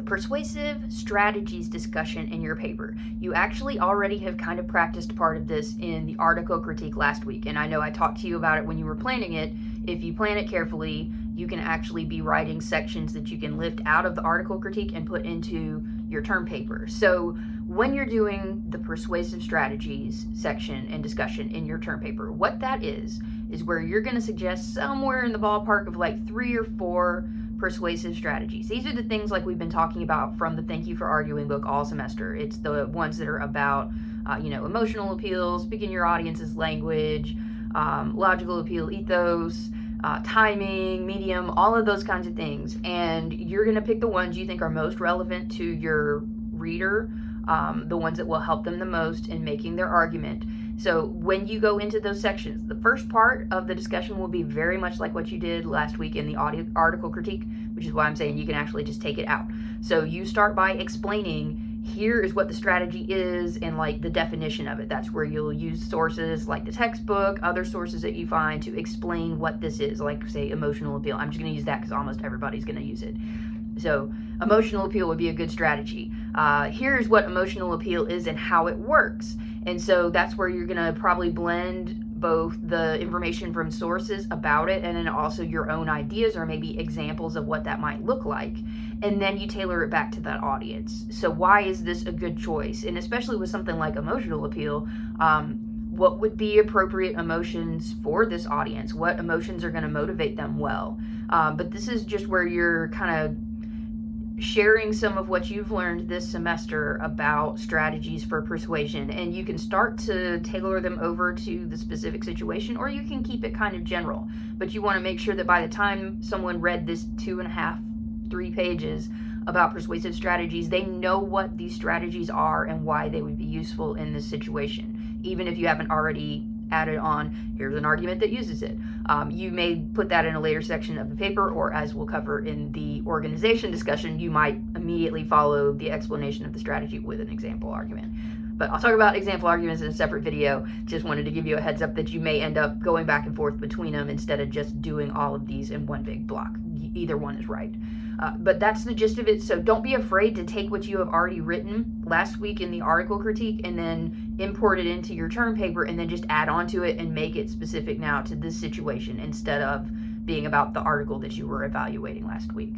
persuasive strategies discussion in your paper. You actually already have kind of practiced part of this in the article critique last week, and I know I talked to you about it when you were planning it. If you plan it carefully, you can actually be writing sections that you can lift out of the article critique and put into your term paper. So when you're doing the persuasive strategies section and discussion in your term paper, what that is where you're going to suggest somewhere in the ballpark of like 3 or 4 persuasive strategies. These are the things like we've been talking about from the Thank You for Arguing book all semester. It's the ones that are about, emotional appeal, speaking your audience's language, logical appeal, ethos, timing, medium, all of those kinds of things. And you're going to pick the ones you think are most relevant to your reader, the ones that will help them the most in making their argument. So when you go into those sections, the first part of the discussion will be very much like what you did last week in the article critique, which is why I'm saying you can actually just take it out. So you start by explaining, here is what the strategy is and like the definition of it. That's where you'll use sources like the textbook, other sources that you find to explain what this is, like say emotional appeal. I'm just going to use that because almost everybody's going to use it. So emotional appeal would be a good strategy. Here's what emotional appeal is and how it works. And so that's where you're going to probably blend both the information from sources about it and then also your own ideas or maybe examples of what that might look like. And then you tailor it back to that audience. So why is this a good choice? And especially with something like emotional appeal, what would be appropriate emotions for this audience? What emotions are going to motivate them well? But this is just where you're kind of sharing some of what you've learned this semester about strategies for persuasion, and you can start to tailor them over to the specific situation, or you can keep it kind of general, but you want to make sure that by the time someone read this 2.5-3 pages about persuasive strategies, they know what these strategies are and why they would be useful in this situation, even if you haven't already added on, here's an argument that uses it. You may put that in a later section of the paper, or as we'll cover in the organization discussion, you might immediately follow the explanation of the strategy with an example argument. But I'll talk about example arguments in a separate video. Just wanted to give you a heads up that you may end up going back and forth between them instead of just doing all of these in one big block. Either one is right. But that's the gist of it. So don't be afraid to take what you have already written last week in the article critique and then import it into your term paper and then just add on to it and make it specific now to this situation instead of being about the article that you were evaluating last week.